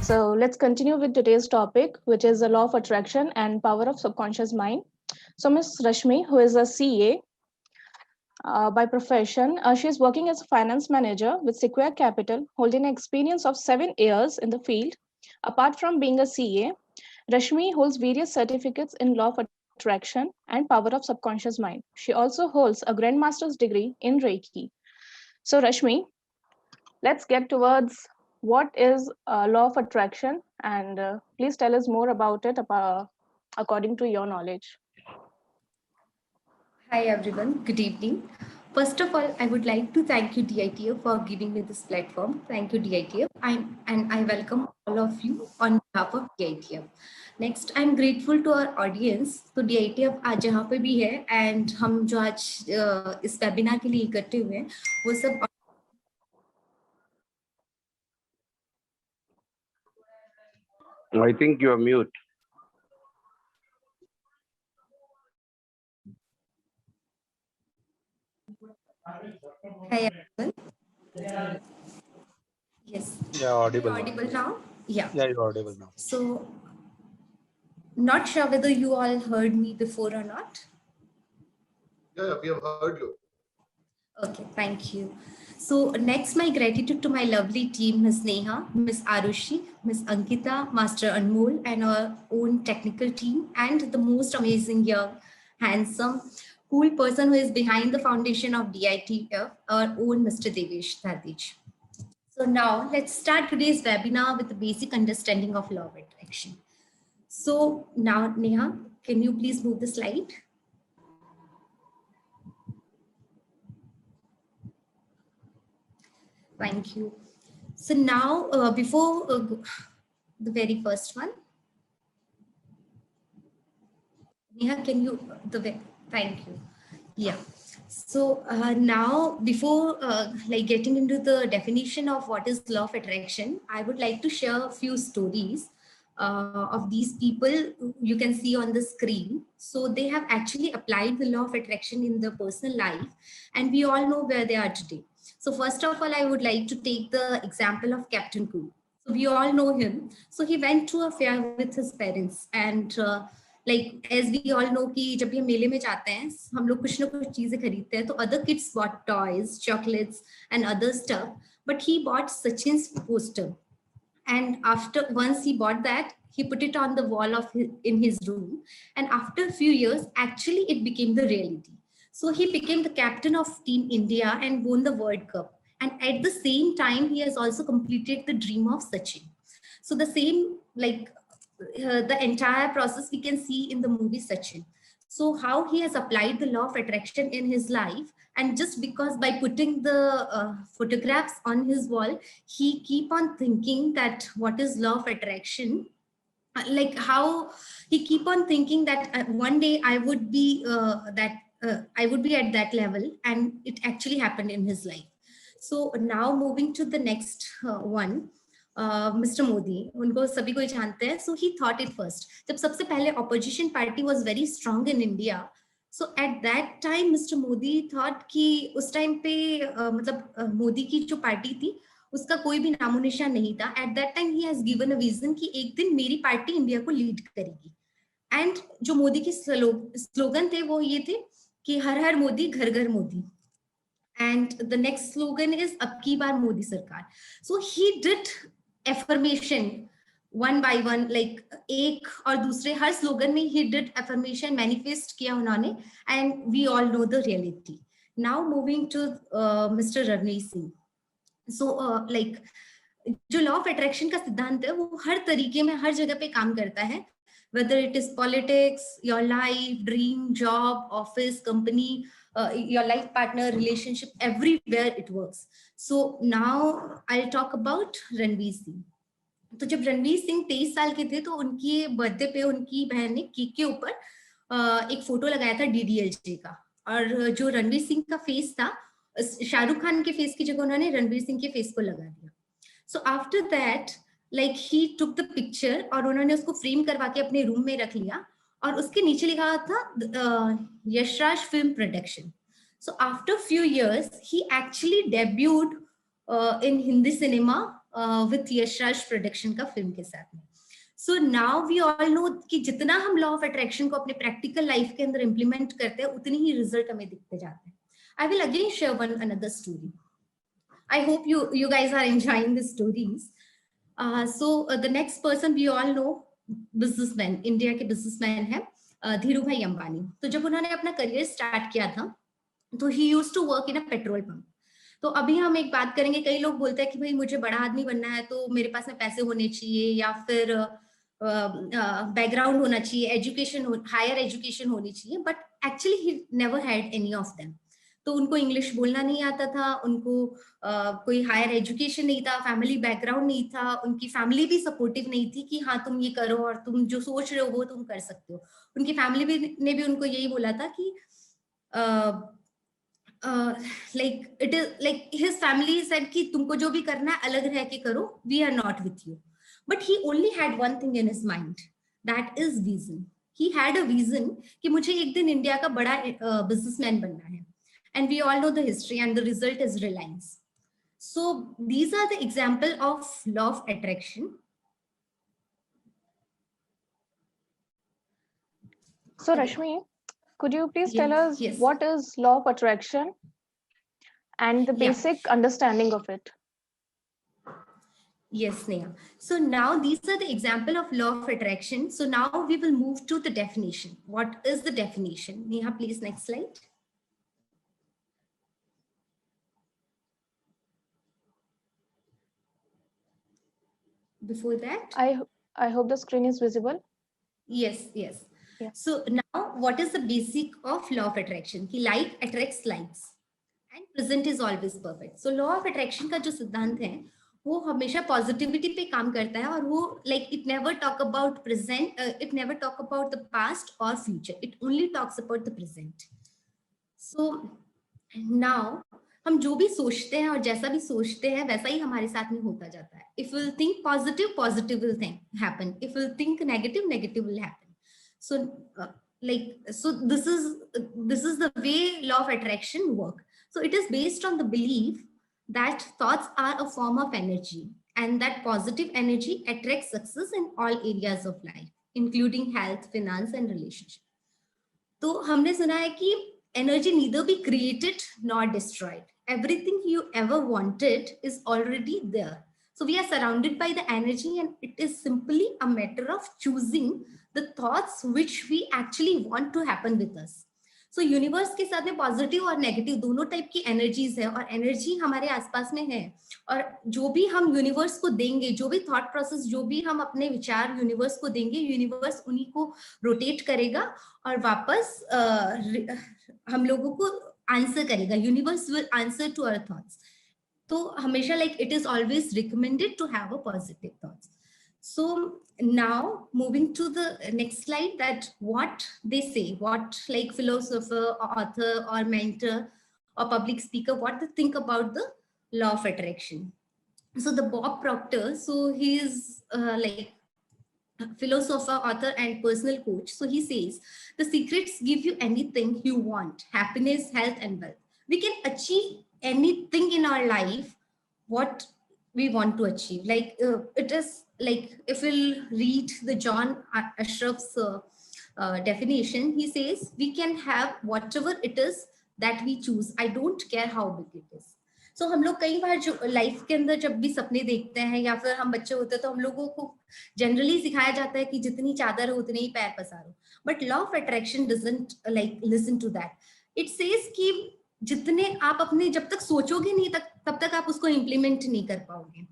So let's continue with today's topic, which is the law of attraction and power of subconscious mind. So Ms. Rashmi, who is a CA by profession, she is working as a finance manager with Sequoia Capital, holding an experience of 7 years in the field. Apart from being a CA, Rashmi holds various certificates in law of attraction and power of subconscious mind. She also holds a grandmaster's degree in Reiki. So Rashmi, let's get towards what is law of attraction, and please tell us more about it according to your knowledge. Hi everyone, good evening. First of all, I would like to thank you DITF for giving me this platform. Thank you DITF. I welcome all of you on behalf of DITF. Next, I'm grateful to our audience. तो DITF आज जहाँ पे भी है and हम जो आज इस वेबिनार के लिए इकट्ठे हुए हैं वो सब I think you are mute. Hi everyone. Yes. Yeah, audible. Audible now? Yeah. Yeah, you're audible now. So, not sure whether you all heard me before or not. Yeah, we have heard you. Okay, thank you. So next, my gratitude to my lovely team, Ms. Neha, Ms. Arushi, Ms. Ankita, Master Anmol, and our own technical team, and the most amazing, young, handsome, cool person who is behind the foundation of DITF, our own Mr. Devesh Tadij. So now let's start today's webinar with the basic understanding of law of attraction. So now, Neha, can you please move the slide? Thank you. So now, before the very first one, Neha, can you, thank you. Yeah. So now, before like getting into the definition of what is law of attraction, I would like to share a few stories of these people you can see on the screen. So they have actually applied the law of attraction in their personal life, and we all know where they are today. So first of all, I would like to take the example of Captain Cool. So we all know him. So he went to a fair with his parents, and like as we all know कि जब भी हम मेले में जाते हैं हम लोग कुछ ना कुछ चीजें खरीदते हैं तो other kids bought toys, chocolates and other stuff, but he bought Sachin's poster. And after once he bought that, he put it on the wall of in his room, and after a few years actually it became the reality. So he became the captain of Team India and won the World Cup, and at the same time he has also completed the dream of Sachin. So the same, like the entire process we can see in the movie Sachin. So how he has applied the law of attraction in his life, and just because by putting the photographs on his wall, he keep on thinking that what is law of attraction, like how he keep on thinking that one day I would be I would be at that level, and it actually happened in his life. So now moving to the next one. Mr. Modi, उनको सभी को जानते हैं. So he thought it first. जब सबसे पहले opposition party was very strong in India. So at that time, Mr. Modi thought कि उस time पे मतलब मोदी की जो पार्टी थी उसका कोई भी नामो निशान नहीं था. At that time, he has given a vision कि एक दिन मेरी पार्टी इंडिया को लीड करेगी. And जो मोदी की स्लोगन थे वो ये थे कि हर हर मोदी घर घर Modi. And the next slogan is अब की बार मोदी सरकार. So he did affirmation one by one, like एक और दूसरे हर slogan में he did affirmation manifest किया उन्होंने, and we all know the reality. Now moving to Mr. Ranveer Singh. So like जो law of attraction का सिद्धांत है वो हर तरीके में हर जगह पे काम करता है, whether it is politics, your life, dream, job, office, company, your life partner, relationship, everywhere it works. So now I'll talk about Ranveer Singh. तो जब रणवीर सिंह 23 साल के थे तो उनकी बर्थडे पे उनकी बहन ने केक के ऊपर एक फोटो लगाया था DDLJ का, और जो रणवीर सिंह का फेस था शाहरुख खान के फेस की जगह उन्होंने रणवीर सिंह के फेस को लगा दिया. So after that like he took the picture और उन्होंने उसको फ्रेम करवा के अपने रूम में रख लिया, और उसके नीचे लिखा था Yash Raj film production. So after few years, he actually debuted in Hindi cinema with Yash Raj production का फिल्म के साथ में. So now we all know कि जितना हम लॉ ऑफ अट्रैक्शन को अपने प्रैक्टिकल लाइफ के अंदर इम्प्लीमेंट करते हैं उतनी ही रिजल्ट हमें दिखते जाते हैं. I will again share one another story. I hope you guys are enjoying the stories. So the next person we all know, businessman, India के बिजनेसमैन है धीरू भाई अंबानी. तो जब उन्होंने अपना करियर स्टार्ट किया था तो he used to work in a petrol pump. तो अभी हम एक बात करेंगे, कई लोग बोलते हैं कि भाई मुझे बड़ा आदमी बनना है तो मेरे पास में पैसे होने चाहिए या फिर बैकग्राउंड होना चाहिए, एजुकेशन, हायर एजुकेशन होनी चाहिए. But actually he never had any of them. तो उनको इंग्लिश बोलना नहीं आता था, उनको कोई हायर एजुकेशन नहीं था, फैमिली बैकग्राउंड नहीं था, उनकी फैमिली भी सपोर्टिव नहीं थी कि हाँ तुम ये करो और तुम जो सोच रहे हो वो तुम कर सकते हो. उनकी फैमिली ने भी उनको यही बोला था कि like it is like his family said कि तुमको जो भी करना है अलग रह के करो, we are not with you. But he only had one thing in his mind, that is vision. He had a vision कि मुझे एक दिन इंडिया का बड़ा बिजनेसमैन बनना है. And we all know the history and the result is Reliance. So these are the example of law of attraction. So Rashmi, could you please tell Yes, us yes. what is law of attraction and the Yeah. basic understanding of it? Yes, Neha. So now these are the example of law of attraction. So now we will move to the definition. What is the definition? Neha, please, next slide. Before that, I hope the screen is visible. yes. Yeah. So now what is the basic of law of attraction? कि like attracts likes and present is always perfect. So law of attraction का जो सिद्धांत है वो हमेशा positivity पे काम करता है और वो like it never talk about present, it never talk about the past or future, it only talks about the present. So now हम जो भी सोचते हैं और जैसा भी सोचते हैं वैसा ही हमारे साथ में होता जाता है. If we'll think positive, positive will happen. If we'll think negative, negative will happen. So so this is the way law of attraction work. So it is based on the belief that thoughts are a form of energy and that positive energy attracts success in all areas of life, including health, finance and relationship. तो हमने सुना है कि energy neither be created nor destroyed. Everything you ever wanted is already there. So we are surrounded by the energy and it is simply a matter of choosing the thoughts which we actually want to happen with us. So universe के साथ में positive और negative दोनों type की energies है और energy हमारे आसपास में है और जो भी हम यूनिवर्स को देंगे, जो भी थॉट प्रोसेस, जो भी हम अपने विचार यूनिवर्स को देंगे, यूनिवर्स उन्हीं को रोटेट करेगा और वापस हम लोगों को आंसर करेगा. Universe will answer to our thoughts. तो हमेशा like it is always recommended to have a positive thoughts. So now moving to the next slide, that what they say, what like philosopher or author or mentor or public speaker, what they think about the law of attraction. So the Bob Proctor, so he is like philosopher, author and personal coach. So he says the secrets give you anything you want: happiness, health and wealth. We can achieve anything in our life what we want to achieve. Like it is like if we'll read the John Ashraf's definition, he says we can have whatever it is that we choose. I don't care how big it is. So हम लोग कई बार जो life के अंदर जब भी सपने देखते हैं या फिर हम बच्चे होते हैं तो हम लोगों को जनरली सिखाया जाता है कि जितनी चादर हो उतने ही पैर पसारो. But law of attraction doesn't like listen to that. It says कि जितने आप अपने जब तक सोचोगे नहीं तब तक आप उसको इम्प्लीमेंट नहीं कर पाओगे.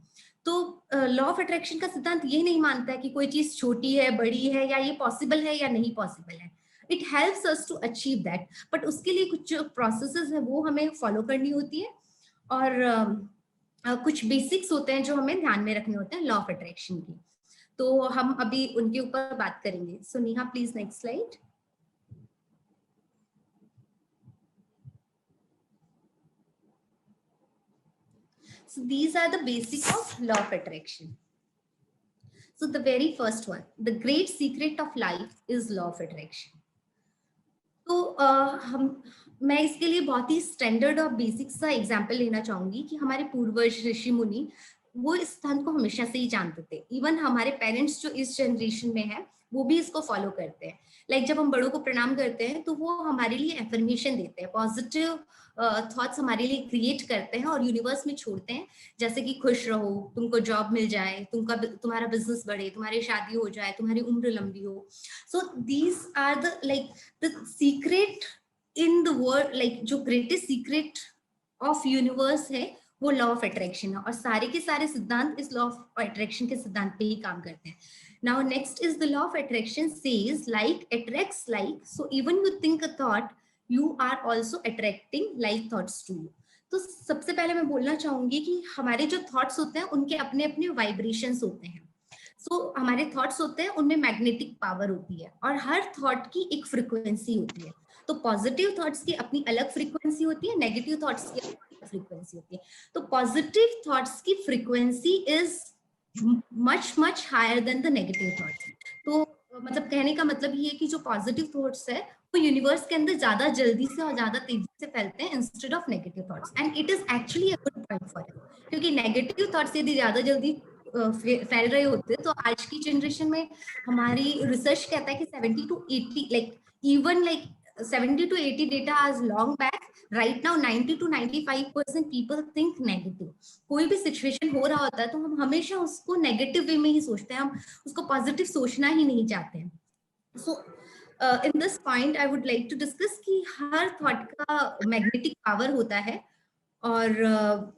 तो लॉ ऑफ अट्रैक्शन का सिद्धांत ये नहीं मानता है कि कोई चीज छोटी है, बड़ी है या ये पॉसिबल है या नहीं पॉसिबल है. It helps us to achieve that. But उसके लिए कुछ जो प्रोसेसेस है वो हमें फॉलो करनी होती है और कुछ बेसिक्स होते हैं जो हमें ध्यान में रखने होते हैं लॉ ऑफ अट्रैक्शन की. तो हम अभी उनके ऊपर बात करेंगे. So Neha please next slide. So these are the basics of law of attraction. So the very first one, the great secret of life is law of attraction. तो मैं इसके लिए बहुत ही स्टैंडर्ड और बेसिक सा एग्जाम्पल लेना चाहूंगी कि हमारे पूर्वज ऋषि मुनि वो इस सिद्धांत को हमेशा से ही जानते थे। इवन हमारे पेरेंट्स जो इस जनरेशन में है वो भी इसको फॉलो करते हैं। लाइक जब हम बड़ों को प्रणाम करते हैं तो वो हमारे लिए एफर्मेशन देते हैं, पॉजिटिव थॉट्स हमारे लिए क्रिएट करते हैं और यूनिवर्स में छोड़ते हैं, जैसे कि खुश रहो, तुमको जॉब मिल जाए, तुम्हारा बिजनेस बढ़े, तुम्हारी शादी हो जाए, तुम्हारी उम्र लंबी हो। So these are the like the secret in the world, like जो ग्रेटेस्ट सीक्रेट ऑफ यूनिवर्स है वो लॉ ऑफ अट्रैक्शन है, और सारे के सारे सिद्धांत इस लॉ ऑफ अट्रैक्शन के सिद्धांत पे ही काम करते हैं। Now next is the law of attraction says like attracts like, so even you think a thought you are also attracting like thoughts to you. तो सबसे पहले मैं बोलना चाहूंगी कि हमारे जो थॉट्स होते हैं उनके अपने अपने वाइब्रेशंस होते हैं। सो हमारे थॉट्स होते हैं उनमें मैग्नेटिक पावर होती है, और हर थॉट की एक फ्रीक्वेंसी होती है। तो पॉजिटिव थॉट्स की अपनी अलग फ्रीक्वेंसी होती है, नेगेटिव थॉट्स की फ्रीक्वेंसी होती है। तो पॉजिटिव थॉट्स की frequency is much much higher than the negative thoughts. तो मतलब कहने का मतलब ये है कि जो पॉजिटिव थॉट्स है वो यूनिवर्स के अंदर ज्यादा जल्दी से और ज्यादा तेजी से फैलते हैं instead of negative thoughts, and it is actually a good point for it, क्योंकि नेगेटिव थॉट्स यदि ज्यादा जल्दी फैल रहे होते तो आज की जनरेशन में हमारी रिसर्च कहता है कि 70 to 80 like even like 70 to 80 data as long back, right now 90 to 95% people think negative। कोई भी सिचुएशन हो रहा होता है तो हम हमेशा उसको नेगेटिव वे में ही सोचते हैं, हम उसको पॉजिटिव सोचना ही नहीं चाहते हैं। So in this point I would like to discuss कि हर थॉट का मैग्नेटिक पावर होता है, और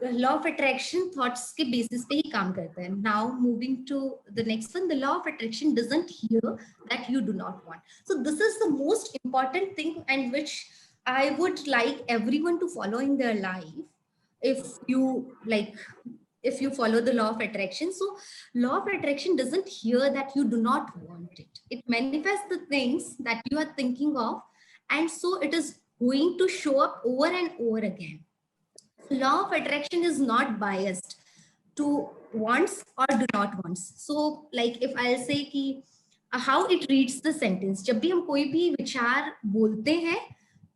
लॉ ऑफ अट्रैक्शन थॉट्स के बेसिस पे ही काम करता है। Now moving to the next one, the law of attraction doesn't hear that you do not want. So this is the most important thing and which I would like everyone to follow in their life if you follow the law of attraction. So law of attraction doesn't hear that you do not want it. It manifests the things that you are thinking of, and so it is going to show up over and over again. Law of attraction is not biased to wants or do not wants. So like if I'll say कि how it reads the sentence, जब भी हम कोई भी विचार बोलते हैं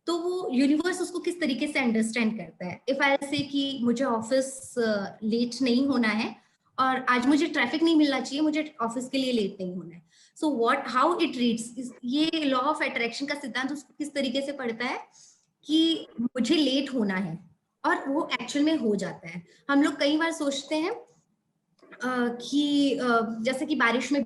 तो वो यूनिवर्स उसको किस तरीके से अंडरस्टैंड करता है। इफ आई से कि मुझे ऑफिस लेट नहीं होना है और आज मुझे ट्रैफिक नहीं मिलना चाहिए, मुझे ऑफिस के लिए लेट नहीं होना है, so what how it reads, ये लॉ ऑफ अट्रैक्शन का सिद्धांत उसको किस तरीके से पढ़ता है कि मुझे लेट होना है, और वो एक्चुअल में हो जाता है। हम लोग कई बार सोचते हैं कि जैसे कि बारिश में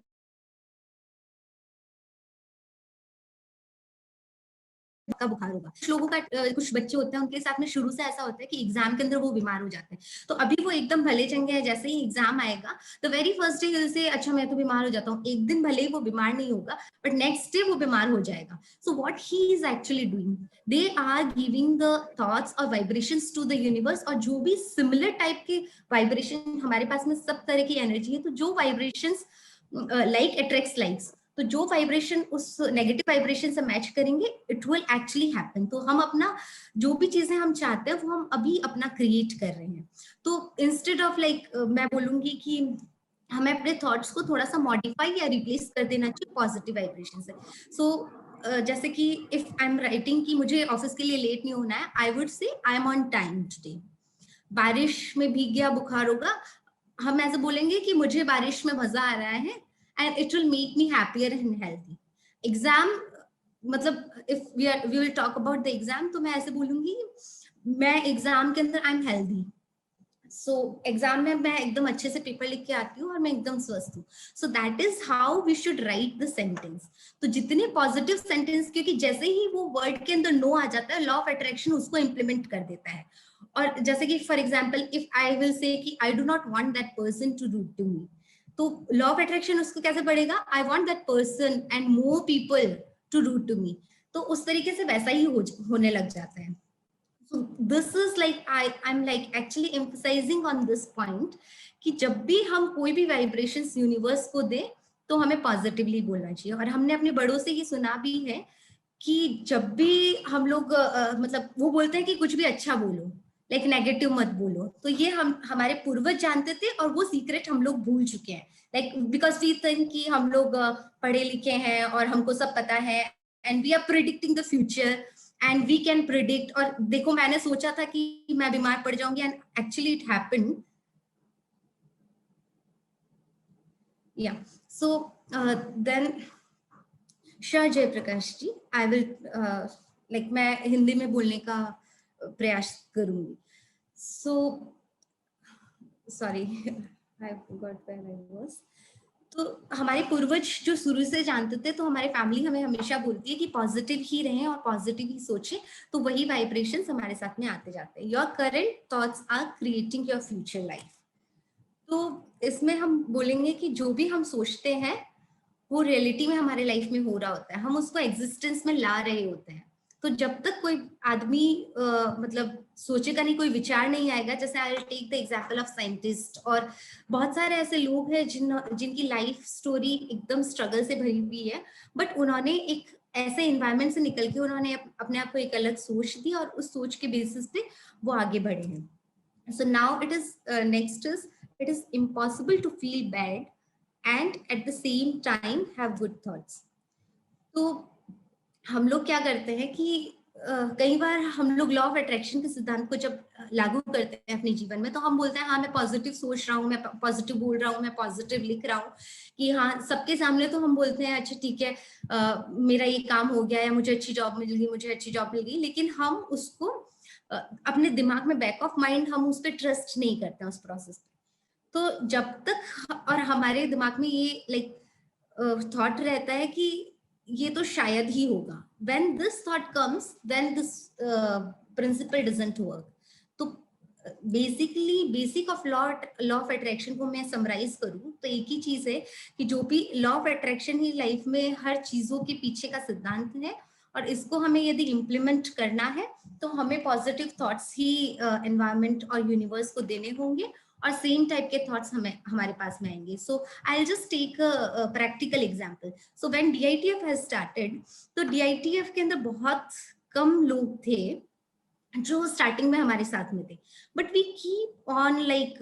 का बुखार होगा, कुछ लोगों का कुछ बच्चे होते हैं उनके साथ में शुरू से ऐसा होता है कि एग्जाम के अंदर वो बीमार हो जाते हैं। तो अभी वो एकदम भले चंगे हैं, जैसे ही एग्जाम आएगा तो वेरी फर्स्ट डे से अच्छा मैं तो बीमार हो जाता हूँ, एक दिन भले ही वो बीमार नहीं होगा बट नेक्स्ट डे वो बीमार हो जाएगा। So what he is actually doing, they are giving the thoughts और वाइब्रेशंस टू द यूनिवर्स, और जो भी सिमिलर टाइप के वाइब्रेशन हमारे पास में सब तरह की एनर्जी है, तो जो वाइब्रेशंस लाइक अट्रैक्ट्स लाइक्स, तो जो वाइब्रेशन उस नेगेटिव वाइब्रेशन से मैच करेंगे इट विल एक्चुअली हैपन। तो हम अपना जो भी चीजें हम चाहते हैं वो हम अभी अपना क्रिएट कर रहे हैं। तो इंस्टेड ऑफ लाइक मैं बोलूंगी कि हमें अपने थॉट्स को थोड़ा सा मॉडिफाई या रिप्लेस कर देना चाहिए पॉजिटिव वाइब्रेशन से। सो जैसे कि इफ आई एम राइटिंग कि मुझे ऑफिस के लिए लेट नहीं होना है, I would say I am on time today. बारिश में भीग गया, बुखार होगा, हम ऐसे बोलेंगे कि मुझे बारिश में मजा आ रहा है and it will make me happier and healthy. Exam मतलब if we will talk about the exam, तो मैं ऐसे बोलूंगी मैं एग्जाम के अंदर I am healthy. So exam में मैं एकदम अच्छे से पेपर लिख के आती हूँ और मैं एकदम स्वस्थ हूँ। So that is how we should write the sentence. तो जितने पॉजिटिव सेंटेंस, क्योंकि जैसे ही वो वर्ड के अंदर नो आ जाता है, लॉ ऑफ अट्रैक्शन उसको इम्प्लीमेंट कर देता है। और जैसे कि for example if I will say कि I do not want that person to do to me, तो लॉ ऑफ अट्रैक्शन उसको कैसे पड़ेगा, I want that person and more people to do to me, तो उस तरीके से वैसा ही होने लग जाता है। So this is like I'm like actually emphasizing on this point कि जब भी हम कोई भी वाइब्रेशंस यूनिवर्स को दे तो हमें पॉजिटिवली बोलना चाहिए। और हमने अपने बड़ों से ये सुना भी है कि जब भी हम लोग मतलब वो बोलते हैं कि कुछ भी अच्छा बोलो, लाइक नेगेटिव मत बोलो, तो ये हमारे पूर्वज जानते थे और वो सीक्रेट हम लोग भूल चुके हैं। लाइक बिकॉज वी थिंक कि हम लोग पढ़े लिखे हैं और हमको सब पता है and we are predicting the future and we can predict. और देखो मैंने सोचा था कि मैं बीमार पड़ जाऊंगी and actually it happened. Yeah. So then, Shah Jay Prakash ji, I will like मैं हिंदी में बोलने का प्रयास करूंगी. So sorry, I forgot where I was. तो हमारे पूर्वज जो शुरू से जानते थे, तो हमारे फैमिली हमें हमेशा बोलती है कि पॉजिटिव ही रहें और पॉजिटिव ही सोचें, तो वही वाइब्रेशंस हमारे साथ में आते जाते हैं. Your current thoughts are creating your future life. तो इसमें हम बोलेंगे कि जो भी हम सोचते हैं वो रियलिटी में हमारे लाइफ में हो रहा होता है, हम उसको एग्जिस्टेंस में ला रहे होते हैं. तो जब तक कोई आदमी मतलब सोचेगा नहीं, कोई विचार नहीं आएगा, जैसे I will take the example of scientist, और बहुत सारे ऐसे लोग हैं जिनकी लाइफ स्टोरी एकदम स्ट्रगल से भरी हुई है, बट उन्होंने एक ऐसे एनवायरनमेंट से निकल के उन्होंने अपने आप को एक अलग सोच दी और उस सोच के बेसिस पे वो आगे बढ़े हैं. So now it is next is it is impossible to feel bad and at the same time have good thoughts. तो हम लोग क्या करते हैं कि कई बार हम लोग लॉ ऑफ अट्रैक्शन के सिद्धांत को जब लागू करते हैं अपने जीवन में, तो हम बोलते हैं हाँ मैं पॉजिटिव सोच रहा हूँ, मैं पॉजिटिव बोल रहा हूँ, मैं पॉजिटिव लिख रहा हूँ, कि हाँ सबके सामने तो हम बोलते हैं अच्छा ठीक है मेरा ये काम हो गया, या मुझे अच्छी जॉब मिल गई, मुझे अच्छी जॉब मिल गई, लेकिन हम उसको अपने दिमाग में बैक ऑफ माइंड हम उस पर ट्रस्ट नहीं करते हैं उस प्रोसेस पे. तो जब तक और हमारे दिमाग में ये लाइक थॉट रहता है कि ये तो शायद ही होगा, when this thought comes then this principle doesn't work. तो basically basic of law of attraction को मैं समराइज करूं तो एक ही चीज है कि जो भी law of attraction he life में हर चीजों के पीछे का सिद्धांत है, और इसको हमें यदि इम्प्लीमेंट करना है तो हमें पॉजिटिव थॉट्स ही एनवायरनमेंट और यूनिवर्स को देने होंगे, और सेम टाइप के थॉट्स हमारे पास में आएंगे. So I will just take a practical example. So when DITF has started, तो DITF के अंदर बहुत कम लोग थे जो स्टार्टिंग में हमारे साथ में थे, but we keep on like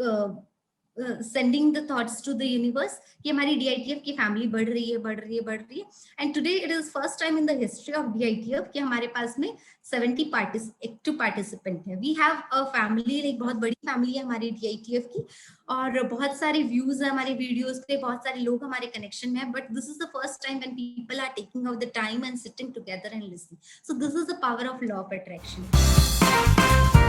sending the thoughts to the universe कि हमारी DITF की फैमिली बढ़ रही है, and today it is first time in the history of DITF कि हमारे पास में 70 एक्टिव पार्टिसिपेंट है. वी हैव अ फैमिली, एक बहुत बड़ी फैमिली है हमारी DITF की, और बहुत सारे व्यूज है हमारे वीडियोस पे, बहुत सारे लोग हमारे कनेक्शन में है, but this is the first time when people are taking out the time and sitting together and listening. So this is the power of law of attraction.